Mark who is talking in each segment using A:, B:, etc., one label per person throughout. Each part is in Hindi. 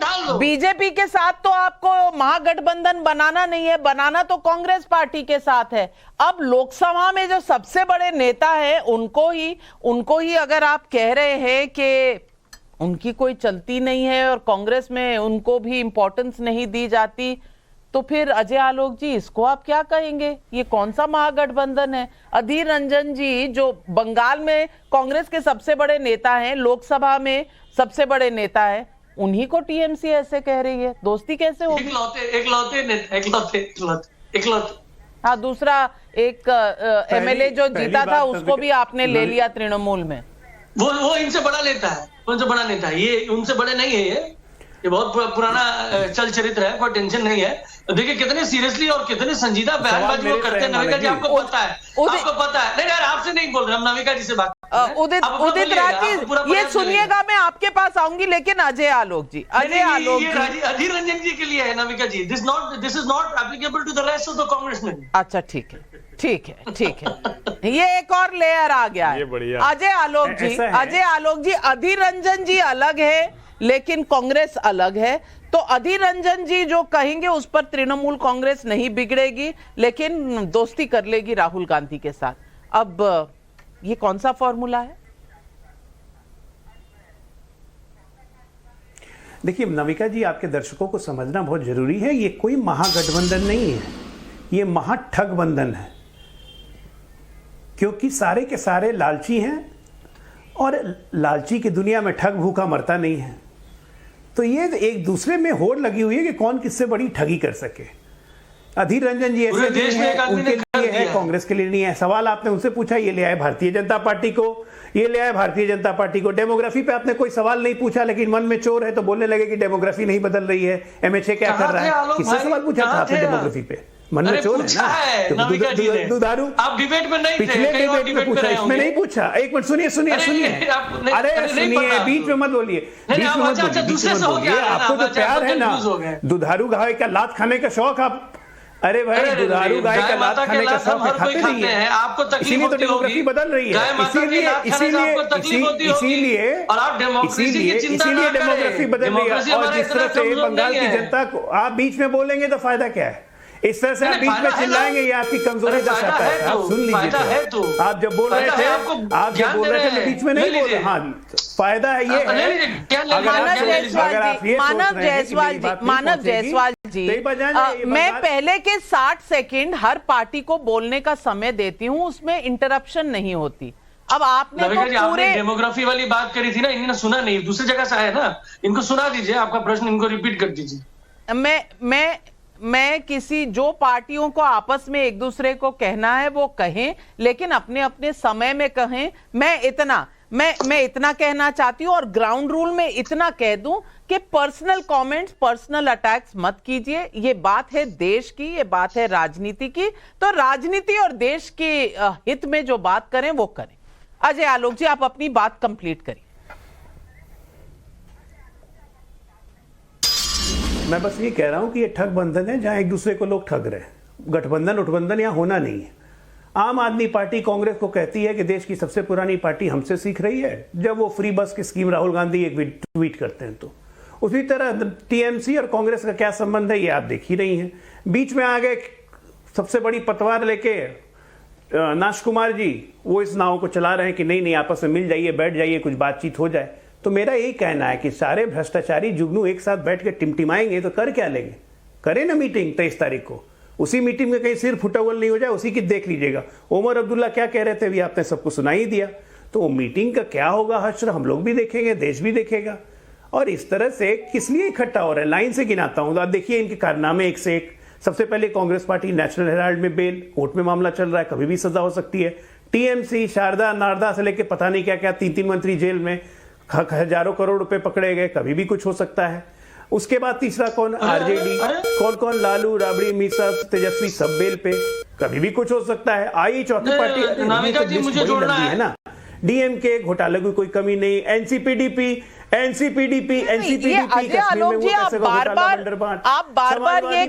A: डाल दो।
B: बीजेपी के साथ तो आपको महागठबंधन बनाना नहीं है, बनाना तो कांग्रेस पार्टी के साथ है। अब लोकसभा में जो सबसे बड़े नेता है उनको ही अगर आप कह रहे हैं कि उनकी कोई चलती नहीं है और कांग्रेस में उनको भी इंपॉर्टेंस नहीं दी जाती, तो फिर अजय आलोक जी इसको आप क्या कहेंगे? ये कौन सा महागठबंधन है? अधीर रंजन जी जो बंगाल में कांग्रेस के सबसे बड़े नेता हैं, लोकसभा में सबसे बड़े नेता हैं, उन्हीं को टीएमसी ऐसे कह रही है, दोस्ती कैसे होगी?
A: इकलौते।
B: हाँ, दूसरा एक एमएलए जो जीता था उसको भी आपने ले लिया तृणमूल में।
A: वो इनसे बड़ा नेता है, उनसे बड़ा नेता है, ये उनसे बड़े नहीं है। ये बहुत पुराना चल चरित्र है, कोई टेंशन नहीं है। देखिए कितने सीरियसली और कितने संजीदा बयानबाजी वो करते हैं। नविका जी आपको पता है, आपको पता है। नहीं यार, आपसे नहीं बोल रहे हम, नविका जी से बात।
B: उदित राज जी ये सुनिएगा, मैं आपके पास आऊंगी, लेकिन अजय आलोक जी,
A: अधीर रंजन जी के लिए है Navika ji. This is not applicable to the rest of the congressman.
B: अच्छा ठीक है। ये एक और लेयर आ गया है। अजय आलोक जी, अधीर रंजन जी अलग है लेकिन कांग्रेस अलग है। तो अधीर रंजन जी जो कहेंगे उस पर तृणमूल कांग्रेस नहीं बिगड़ेगी, लेकिन दोस्ती कर लेगी राहुल गांधी के साथ। अब ये कौन सा फॉर्मूला है?
C: देखिए नविका जी, आपके दर्शकों को समझना बहुत जरूरी है, ये कोई महागठबंधन नहीं है, ये महाठगबंधन है। क्योंकि सारे के सारे लालची हैं और लालची की दुनिया में ठग भूखा मरता नहीं है। तो ये एक दूसरे में होड़ लगी हुई है कि कौन किससे बड़ी ठगी कर सके। अधीर रंजन जी ऐसे नहीं है, उनके लिए है, कांग्रेस के लिए नहीं है। सवाल आपने उनसे पूछा, ये ले आए भारतीय जनता पार्टी को। डेमोग्राफी पे आपने कोई सवाल नहीं पूछा, लेकिन मन में चोर है तो बोलने लगे कि डेमोग्राफी नहीं बदल रही है, एमएचए क्या कर रहा है। किससे सवाल पूछा था आपने डेमोग्राफी पे? मन में चोर है ना। दुधारू
A: आप डिबेट में नहीं थे,
C: पिछले डिबेट में पूछा, इसमें नहीं पूछा। एक मिनट सुनिए। अरे सुनिए, बीच में मत बोलिए, आपको जो प्यार है ना, दुधारू गाय का लात खाने का शौक, आप अरे भाई दुधारू गाय का लात खाने का शौक खाते नहीं है,
A: आपको
C: इसीलिए तो डेमोग्राफी बदल रही है। इसीलिए डेमोग्राफी बदल रही है। और जिस तरह से बंगाल की जनता को आप बीच में बोलेंगे तो फायदा क्या है? इस तरह से आप बीच में चिल्लाएंगे, ये आपकी कमाजोरी दर्शाता है। आप सुन लीजिए, आप जब बोल रहे थे मैं बीच में नहीं बोल रहा। हाँ, फायदा है ये है।
B: मानव जायसवाल जी, मैं पहले के 60 सेकंड हर पार्टी को बोलने का समय देती हूँ, उसमें इंटरप्शन नहीं होती। अब आपने तो पूरे
A: डेमोग्राफी वाली बात करी थी ना, इन्होंने सुना नहीं, दूसरी जगह से आया ना, इनको सुना दीजिए, आपका प्रश्न इनको रिपीट कर दीजिए। मैं किसी जो पार्टियों को आपस में एक दूसरे को कहना है वो कहें, लेकिन अपने अपने समय में कहें। मैं इतना कहना चाहती हूं और ग्राउंड रूल में इतना कह दूं कि पर्सनल कमेंट्स, पर्सनल अटैक्स मत कीजिए। ये बात है देश की, ये बात है राजनीति की, तो राजनीति और देश के हित में जो बात करें वो करें। अजय आलोक जी, आप अपनी बात कंप्लीट करिए।
C: मैं बस ये कह रहा हूं कि ये ठग बंधन है जहां एक दूसरे को लोग ठग रहे हैं। गठबंधन उठबंधन यहां होना नहीं है। आम आदमी पार्टी कांग्रेस को कहती है कि देश की सबसे पुरानी पार्टी हमसे सीख रही है। जब वो फ्री बस की स्कीम राहुल गांधी एक ट्वीट करते हैं तो उसी तरह टीएमसी और कांग्रेस का क्या संबंध है ये आप देख ही रही हैं। बीच में आ गए सबसे बड़ी पतवार लेके नाश कुमार जी, वो इस नाव को चला रहे हैं कि नहीं आपस में मिल जाइए, बैठ जाइए, कुछ बातचीत हो जाए। तो मेरा यही कहना है कि सारे भ्रष्टाचारी जुगनू एक साथ बैठ के टिमटिमाएंगे तो कर क्या लेंगे? करें ना मीटिंग 23 तारीख को, उसी मीटिंग में कहीं सिर फुटअवल नहीं हो जाए, उसी की देख लीजिएगा। ओमर अब्दुल्ला क्या कह रहे थे भी आपने सबको सुना ही दिया। तो वो मीटिंग का क्या होगा हश्र, हम लोग भी देखेंगे, देश भी देखेगा। और इस तरह से किस लिए इकट्ठा हो रहा है, लाइन से गिनाता हूं। आप देखिए इनके कारनामे एक से एक। सबसे पहले कांग्रेस पार्टी नेशनल हेराल्ड में बेल, कोर्ट में मामला चल रहा है, कभी भी सजा हो सकती है। टीएमसी शारदा नारदा से लेके पता नहीं क्या क्या, 3 मंत्री जेल में, हजारों करोड़ रुपए पकड़े गए, कभी भी कुछ हो सकता है। उसके बाद तीसरा कौन, आरजेडी, कौन लालू राबड़ी मीसा तेजस्वी, सब बेल पे, कभी भी कुछ हो सकता है। आई चौथी पार्टी मुझे जोड़ना है ना, डीएमके घोटाले की कोई कमी नहीं, एनसीपीडीपी
B: अजय आलोक जी, आप बार बार ये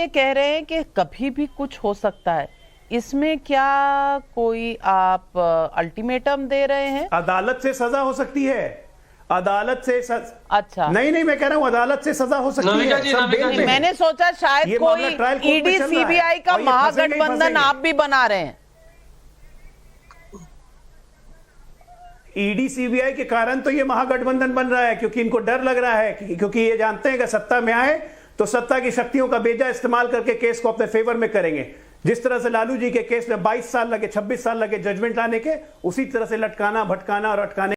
B: कह रहे हैं कि कभी भी कुछ हो सकता है। इसमें क्या कोई आप अल्टीमेटम दे रहे हैं?
C: अदालत से सजा हो सकती है, अदालत से
B: अच्छा
C: नहीं, मैं कह रहा हूं अदालत से सजा हो सकती
A: नविका
C: है।
A: जी,
C: सब
A: नविका
C: बेल
A: जी,
C: पे हैं।
B: मैंने सोचा शायद
C: ये
B: कोई
C: मामला ट्रायल कोर्ट में
B: ईडी
C: चल रहा है।
B: सीबीआई का
C: और ये फंसेंगे ही
B: महागठबंधन
C: फंसेंगे।
B: आप भी बना रहे हैं।
C: ईडी सीबीआई के कारण तो ये महागठबंधन बन रहा है, क्योंकि इनको डर लग रहा है क्योंकि ये जानते हैं कि सत्ता में आए तो सत्ता की शक्तियों का बेजा इस्तेमाल करके केस को अपने फेवर में करेंगे। जिस तरह से लालू जी के केस में 22 साल लगे, 26 साल लगे जजमेंट लाने के, उसी तरह से लटकाना, भटकाना और अटकाने